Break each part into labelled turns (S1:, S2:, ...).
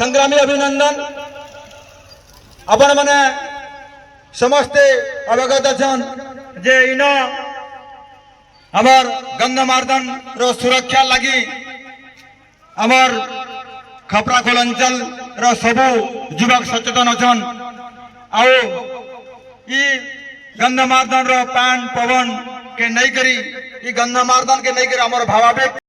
S1: संग्रामी अभिनंदन। आपण मैंने समस्ते अवगत अछन जे इन आमर गंधमार्दन रो सुरक्षा लगी आमर खपराखोल अंचल रो सबू युवक सचेतन अछन। आउ ई गंधमार्दन रो पान पवन के नहीं करी ई गंधमार्दन के नहीं करी आमर भावावेग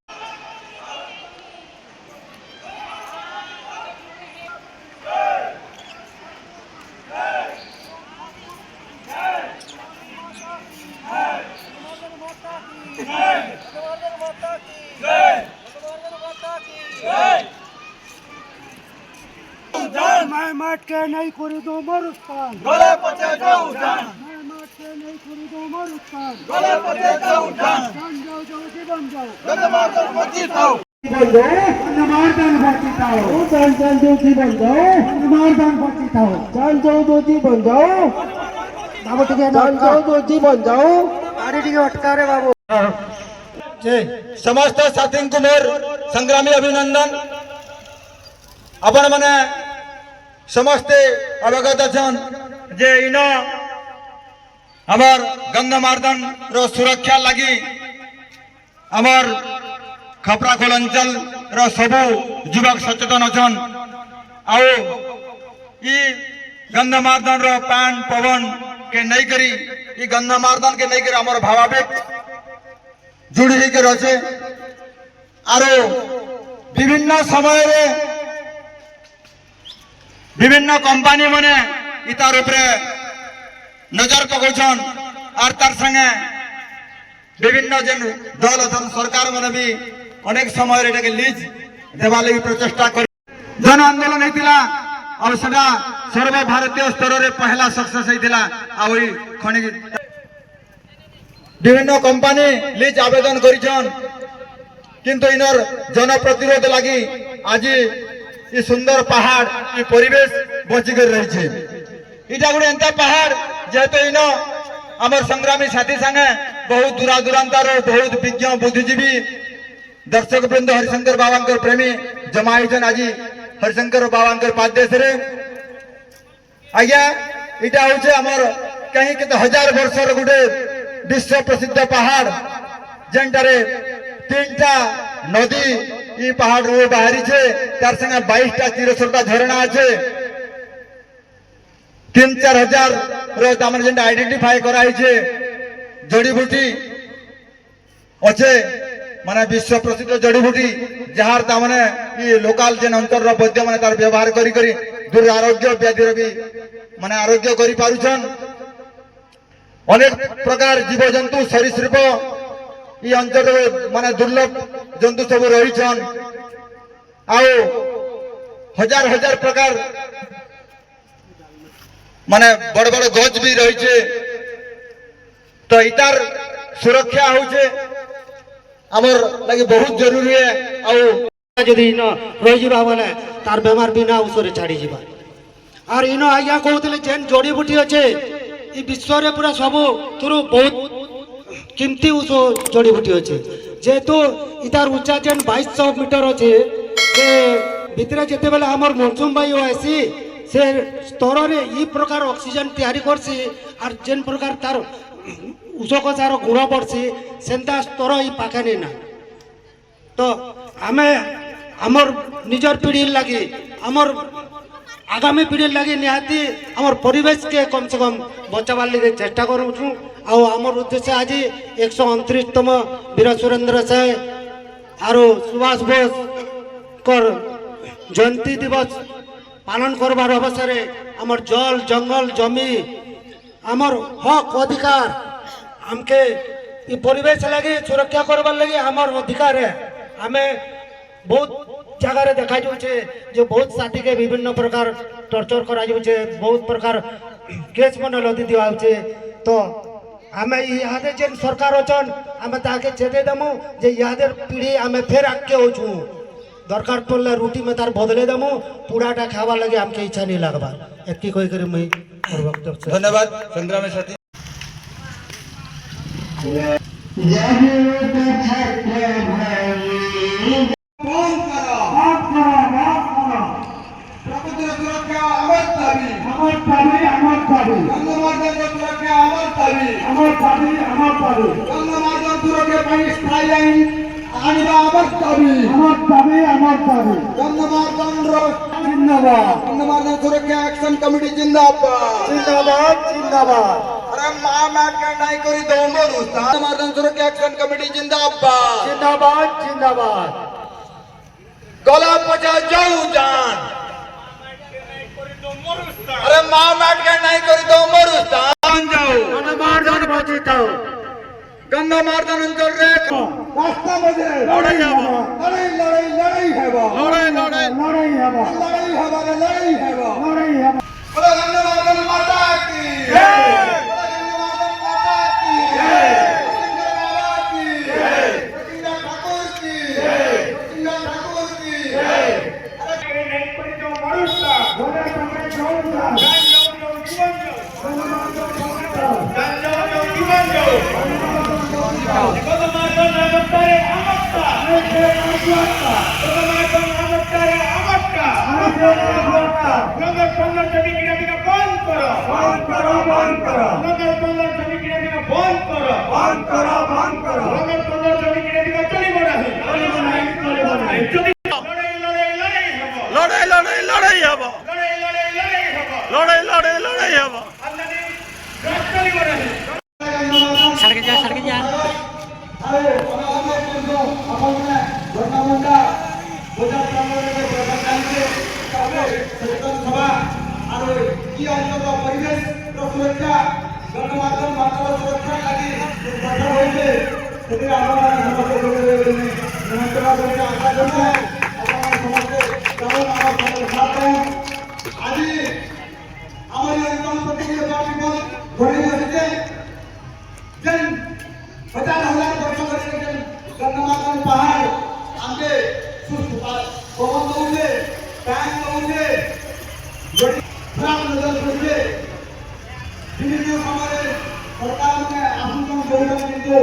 S2: मैं मत के नहीं करी दो मरुस्तान
S3: गले पचे जाऊं जान
S2: मैं मत के नहीं करी दो मरुस्तान
S3: गले पचे जाऊं जान
S2: जान जाओ जाओ जीवन जाओ
S3: गंधमार्दन मची थाओ
S2: जीवन जाओ गंधमार्दन बची थाओ जान जान जो जीवन जाओ गंधमार्दन बची थाओ जान जाओ जो जीवन जाओ बाबू ठीक है जान जाओ जो जीवन जाओ गाड़ी ठीक अटका रे बाबू
S1: समस्त साथी को मोर संग्रामी अभिनंदन। आपण मैंने समस्ते अवगत अछन जे इन आमर गंधमार्दन रो सुरक्षा लगी आमर खपराखोल अंचल रो सबू युवक सचेतन अछन। आउ ई गंधमार्दन रो पान पवन के नहीं करी ई गंधमार्दन के नहीं करी आमर भावावेग जुड़ी के रचे आरो विभिन्न समय रे विभिन्न कंपनी मने इतार उपरे नजर पकौछन और तार संगे विभिन्न जेन दल अछन सरकार मने भी अनेक समय रे एटाके लीज देवा लगी प्रचेष्टा कर जन आंदोलन हेतिला और सदा सर्व भारतीय स्तर रे पहला सक्सेस हेतिला आ ओई खनि विभिन्न कंपनी लीज आवेदन करिछन किंतु इनर जन प्रतिरोध लगी आज ये सुंदर पहाड़ ये परिवेश बची कर रही है। इटा गोटे एंता पहाड़ जेहेतु इन आमर संग्रामी साथी संगे बहुत दूरा दूरांतर बहुत विज्ञ बुद्धिजीवी दर्शक वृंद हरिशंकर बाबा प्रेमी जमा होइछन आज हरिशंकर बाबा पादेश रे। आज्ञा इटा होचे आमर कहीं केते हजार वर्षर गोटे विश्व प्रसिद्ध पहाड़ जेनटारे तीनटा नदी ई पहाड़ रो बाहरी छे तार संगे 22टा चिरसरता झरना আছে 3-4 हजार रो तामन जेंटा आइडेंटिफाई कराई छे जड़ी बूटी अच्छे माने विश्व प्रसिद्ध जड़ी बूटी जहार तामने ई लोकल जेन अंतर रो वैद्य माने तार व्यवहार करी करी दूर आरोग्य व्याधि भी माने आरोग्य करी पारुछन। अनेक प्रकार जीव जंतु सरीसृप ई अंचल माने दुर्लभ जंतु सब रहीछन आउ हजार हजार प्रकार माने बड़ बड़ गज भी रही छे तो इतार सुरक्षा होचे हमर लगे बहुत जरूरी है। आउ
S2: जदि इन रही जीवा बोले तार बेमार बिना औषध छाड़ी जीवा और इन आज्ञा कहते जेन जड़ी बूटी अच्छे ई विश्व रे पूरा सब थ्रू बहुत कीमती औषध जड़ी बूटी अच्छे जेहेतु इतार उच्चा जेन 2200 मीटर अच्छे से भितर जिते बेले आमर मौसुम वायु आसी से स्तर रे ई प्रकार ऑक्सीजन तैयारी करसी और जेन प्रकार तार उषकसार गुण बढ़सी सेंता स्तर ई पाखे नहीं ना तो आमे आमर निजर पीढ़ी लगी आमर आगामी पीढ़ी लगी निहाती आमर परिवेश के कम से कम बचावार लगे चेष्टा करूँ आउ आमर उद्देश्य आज 129तम वीर सुरेंद्र साय और सुभाष बोस कर जयंती दिवस पालन करबार अवसर आमर जल जंगल जमी आमर हक अधिकार हमके ये परिवेश लगे सुरक्षा करबार लगे आमर अधिकार है। हमें बहुत जगह देखा जाऊे जो बहुत साथी के विभिन्न प्रकार टर्चर करा जाऊे बहुत प्रकार केस मन लदी दिवाचे तो आम इहादे जेन सरकार अच्छन आम ताके चेते देमु जे इहादे पीढ़ी आम फेर आगे होचु दरकार पड़ले रुटी में तार बदले देमु पूराटा खावा लगे आमके इच्छा नहीं लगबा एकी कहि करे मई
S1: धन्यवाद संग्रामी साथी। সুরক্ষা আমার দাবি
S2: আমার দাবি আমার দাবি
S1: গণমাধ্যমের সুরক্ষা আমার দাবি
S2: আমার দাবি আমার দাবি
S1: গণমাধ্যম সুরক্ষা ପାଇଁ স্থায়ী আইন আনিবা আমার দাবি
S2: আমার দাবি আমার দাবি
S1: গণমাধ্যমর
S2: জিন্দাবাদ
S1: গণমাধ্যম সুরক্ষা অ্যাকশন কমিটি জিন্দাবাদ
S2: জিন্দাবাদ জিন্দাবাদ
S1: अरे मां मैट का नहीं करी दो मरुस्तान गणमाध्यम सुरक्षा एक्शन कमिटी जिंदाबाद
S2: জিন্দাবাদ জিন্দাবাদ
S1: गला पचा जाऊ जान अरे मां मैट का नहीं करी दो मरुस्तान जाओ
S2: গণমাধ্যম বাঁচিতাও
S1: गणमाध्यम अंचल रे
S2: রাস্তা মধ্যে
S1: লড়াই হবো লড়াই লড়াই লড়াই হবো লড়াই লড়াই
S2: লড়াই হবো
S1: লড়াই হবো লড়াই হবো
S2: লড়াই হবো
S1: बोलो गणमाध्यम माता की जय बोलो गणमाध्यम माता की जय सिंगर बाबा की जय सिंगर ठाकुर की जय सिंगर ठाकुर की जय अरे नहीं पड़ी तो मरुस्ता
S2: ঘোড়া সামনে চলতা
S4: লড়াই লড়াই লড়াই হব লড়াই লড়াই লড়াই হব
S1: अरे अपने घटनामुंडा बोझा प्रांगण में प्रकाशन के सामने सचेतन सभा और की अंचल परिवेश सुरक्षा गणमाध्यम मानव सुरक्षा लगी गठन होइছে সেটি আমরা সমস্ত ধন্যবাদ করতে আশা করতে আপনারা সমস্ত কেমন আমার সাথে সাথ দেন আজি আমার এই গণপ্রতিনিধি বিপদ ঘটে গেছে যেন 50,000 वर्ष করে गणमाध्यम पहाड़ आमके पवन दौड़े टैंक दौड़े जोड़ी खराब नजर पड़े विभिन्न समय सरकार में आसूचन जोड़ने किंतु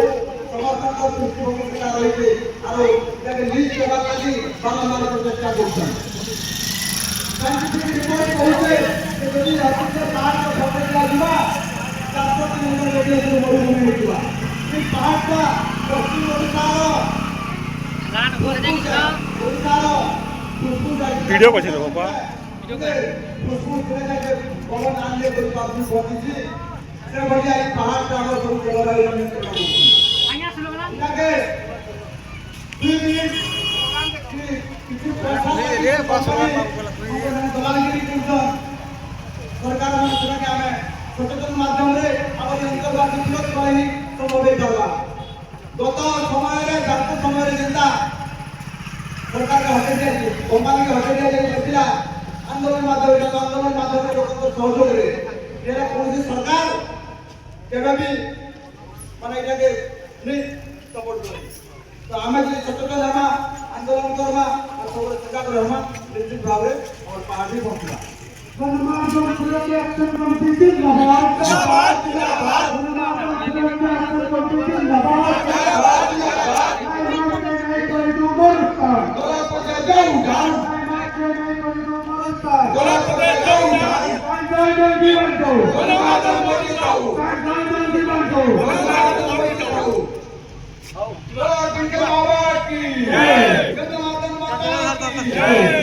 S1: समर्थन को दृष्टिभंगी करा रही थी और यानी लीज देवा लगी बारंबार प्रचेष्टा करछन साइंटिफिक रिपोर्ट कहते कि यदि हकीकत पहाड़ को फटे दिया 400 किलोमीटर रेडियस में मरुभूमि होगा इस पहाड़ का पश्चिम
S4: ভিডিও করছি তো বাবা
S1: सरकार सचेतन माध्यम गत समय जेनता सरकार हटे दिया कंपानी हटे दिया आंदोलन माध्यम लोक सहयोग कौन सरकार केवे भी माने नहीं सपोर्ट करे तो आम सचेतन हमा आंदोलन करवा और सब सजग रहमा निश्चित भाव और पार्टी पहुंचवा
S2: गणमाध्यम सुरक्षा एक्शन कमिटी जिंदाबाद
S1: जिंदाबाद जिंदाबाद
S2: गणमाध्यम सुरक्षा एक्शन कमिटी जिंदाबाद
S1: जिंदाबाद जिंदाबाद गोला पकड़ जाऊ जान गोला पकड़ जाऊ जान गोला माध्यम मोदी जाऊ गोला माध्यम मोदी जाऊ गोला सिंगर बाबा की जय गणमाध्यम माता की जय